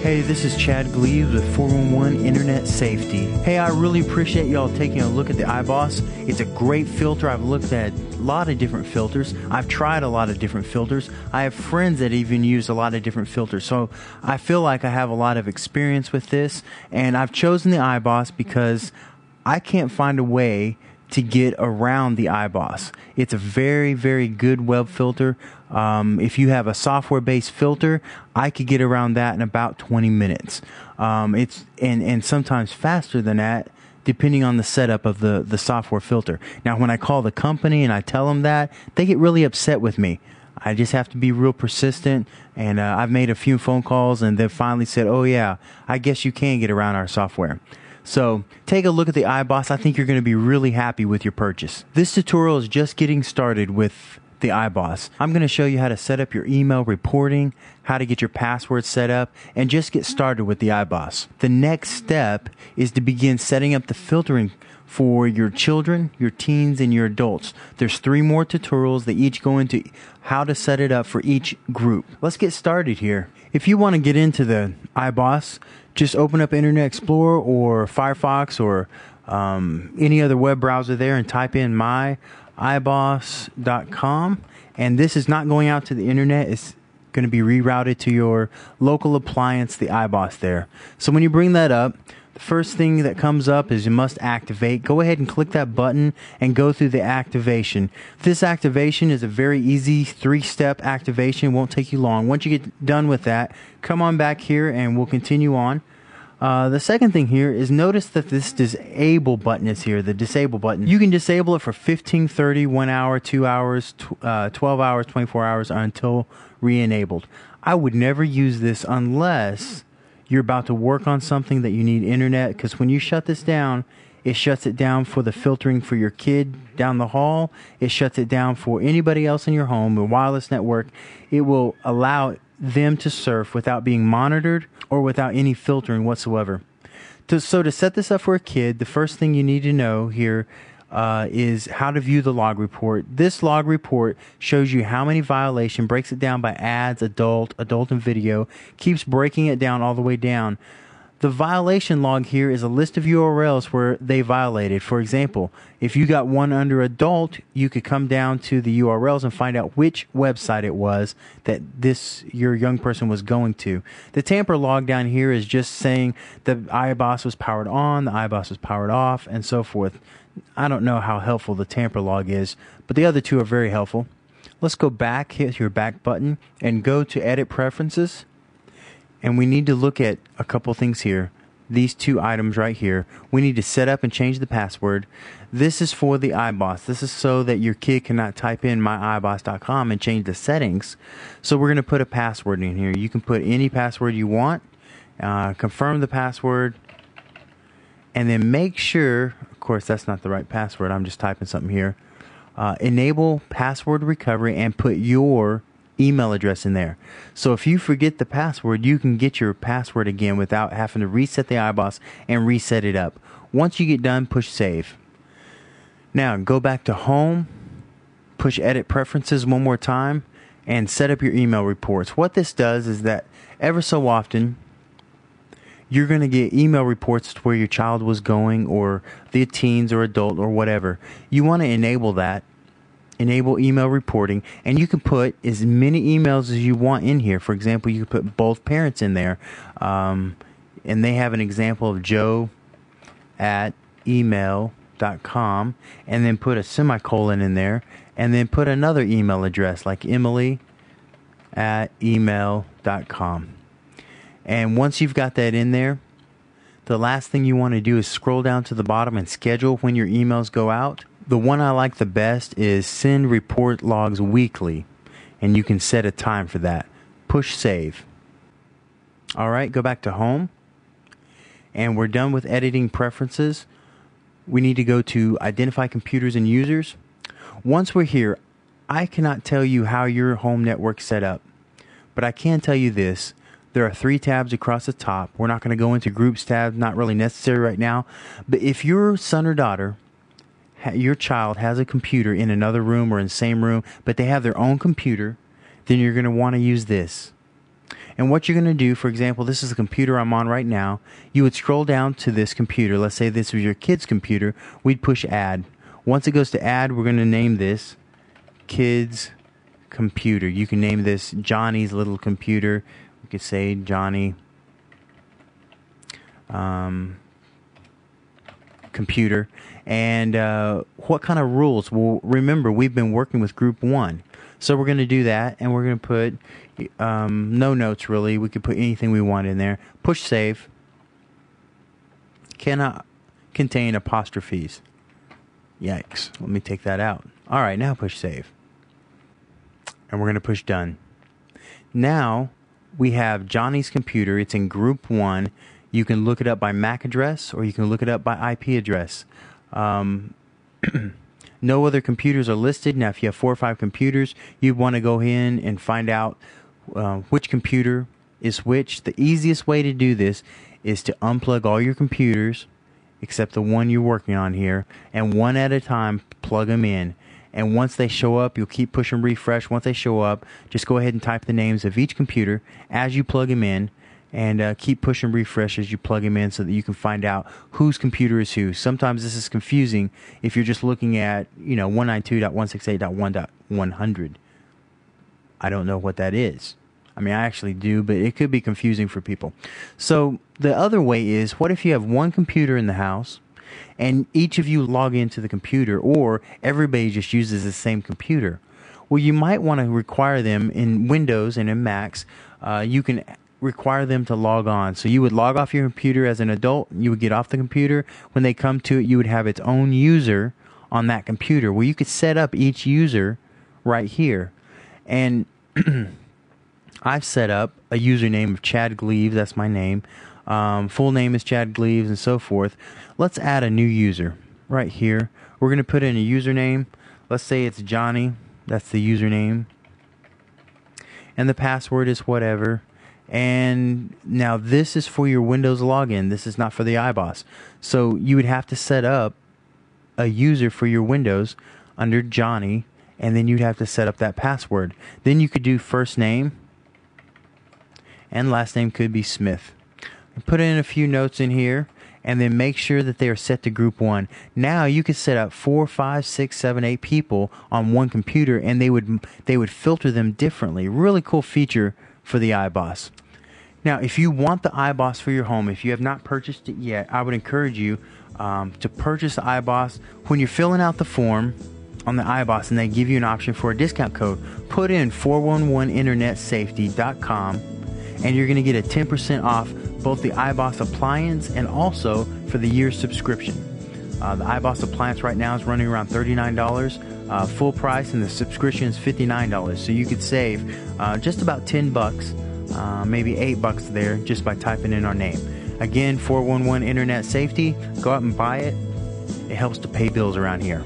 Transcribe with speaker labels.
Speaker 1: Hey, this is Chad Gleaves with 411 Internet Safety. Hey, I really appreciate y'all taking a look at the iBoss. It's a great filter. I've looked at a lot of different filters. I've tried a lot of different filters. I have friends that even use a lot of different filters. So I feel like I have a lot of experience with this. And I've chosen the iBoss because I can't find a way to get around the iBoss. It's a very, very good web filter. If you have a software-based filter, I could get around that in about 20 minutes. It's and sometimes faster than that, depending on the setup of the software filter. Now, when I call the company and I tell them that, they get really upset with me. I just have to be real persistent, and I've made a few phone calls, and they've finally said, "Oh yeah, I guess you can get around our software." So take a look at the iBoss. I think you're going to be really happy with your purchase. This tutorial is just getting started with the iBoss. I'm going to show you how to set up your email reporting, how to get your password set up, and just get started with the iBoss. The next step is to begin setting up the filtering for your children, your teens, and your adults. There's 3 more tutorials that each go into how to set it up for each group. Let's get started here. If you want to get into the iBoss, just open up Internet Explorer or Firefox or any other web browser there and type in myiboss.com. And this is not going out to the internet. It's going to be rerouted to your local appliance, the iBoss there. So when you bring that up, the first thing that comes up is you must activate. Go ahead and click that button and go through the activation. This activation is a very easy 3-step activation. It won't take you long. Once you get done with that, come on back here and we'll continue on. The second thing here is notice that this disable button is here, the disable button. You can disable it for 15, 30, 1 hour, 2 hours, 12 hours, 24 hours until re-enabled. I would never use this unless you're about to work on something that you need internet, because when you shut this down, it shuts it down for the filtering for your kid down the hall. It shuts it down for anybody else in your home, the wireless network. It will allow them to surf without being monitored or without any filtering whatsoever. So to set this up for a kid, the first thing you need to know here is how to view the log report. This log report shows you how many violations, breaks it down by ads, adult and video, keeps breaking it down all the way down. The violation log here is a list of URLs where they violated. For example, if you got one under adult, you could come down to the URLs and find out which website it was that your young person was going to. The tamper log down here is just saying the iBoss was powered on, the iBoss was powered off, and so forth. I don't know how helpful the tamper log is, but the other two are very helpful. Let's go back, hit your back button, and go to Edit Preferences. And we need to look at a couple things here. These 2 items right here. We need to set up and change the password. This is for the iBoss. This is so that your kid cannot type in myiboss.com and change the settings. So we're going to put a password in here. You can put any password you want. Confirm the password. And then make sure, of course that's not the right password. I'm just typing something here. Enable password recovery and put your email address in there. So if you forget the password, you can get your password again without having to reset the iBoss and reset it up. Once you get done, push save. Now go back to home, push edit preferences one more time, and set up your email reports. What this does is that ever so often you're going to get email reports to where your child was going, or the teens or adult or whatever. You want to enable that. Enable email reporting, and you can put as many emails as you want in here. For example, you can put both parents in there, and they have an example of joe@email.com, and then put a semicolon in there, and then put another email address like emily@email.com. And once you've got that in there, the last thing you want to do is scroll down to the bottom and schedule when your emails go out. The one I like the best is send report logs weekly, and you can set a time for that. Push save. Alright, go back to home, and we're done with editing preferences. We need to go to identify computers and users. Once we're here, I cannot tell you how your home network's set up, but I can tell you this. There are 3 tabs across the top. We're not going to go into groups tab, not really necessary right now, but if your son or daughter, your child has a computer in another room or in the same room, but they have their own computer, then you're going to want to use this. And what you're going to do, for example, this is the computer I'm on right now. You would scroll down to this computer. Let's say this was your kid's computer. We'd push add. Once it goes to add, we're going to name this kid's computer. You can name this Johnny's little computer. We could say Johnny computer. And what kind of rules? Well, remember, we've been working with group 1. So we're going to do that, and we're going to put no notes, really. We could put anything we want in there. Push save. Cannot contain apostrophes. Yikes. Let me take that out. All right, now push save. And we're going to push done. Now we have Johnny's computer. It's in group 1. You can look it up by MAC address, or you can look it up by IP address. No other computers are listed. Now, if you have 4 or 5 computers, you'd want to go in and find out which computer is which. The easiest way to do this is to unplug all your computers, except the one you're working on here, and one at a time, plug them in. And once they show up, you'll keep pushing refresh. Once they show up, just go ahead and type the names of each computer as you plug them in. And keep pushing refresh as you plug them in so that you can find out whose computer is who. Sometimes this is confusing if you're just looking at, 192.168.1.100. I don't know what that is. I mean, I actually do, but it could be confusing for people. So the other way is, what if you have one computer in the house and each of you log into the computer, or everybody just uses the same computer? Well, you might want to require them in Windows and in Macs. You can require them to log on. So you would log off your computer as an adult. You would get off the computer. When they come to it, you would have its own user on that computer. Well, you could set up each user right here. And I've set up a username of Chad Gleaves. That's my name. Full name is Chad Gleaves, and so forth. Let's add a new user right here. We're going to put in a username. Let's say it's Johnny. That's the username. And the password is whatever. And now this is for your Windows login. This is not for the iBoss. So you would have to set up a user for your Windows under Johnny, and then you'd have to set up that password. Then you could do first name, and last name could be Smith. Put in a few notes in here, and then make sure that they are set to group 1. Now you could set up 4, 5, 6, 7, 8 people on one computer, and they would filter them differently. Really cool feature for the iBoss. Now, if you want the iBoss for your home, if you have not purchased it yet, I would encourage you to purchase the iBoss. When you're filling out the form on the iBoss and they give you an option for a discount code, put in 411internetsafety.com, and you're going to get a 10% off both the iBoss appliance and also for the year's subscription. The iBoss appliance right now is running around $39 full price, and the subscription is $59. So you could save just about $10, maybe $8 there, just by typing in our name. Again, 411 Internet Safety. Go out and buy it. It helps to pay bills around here.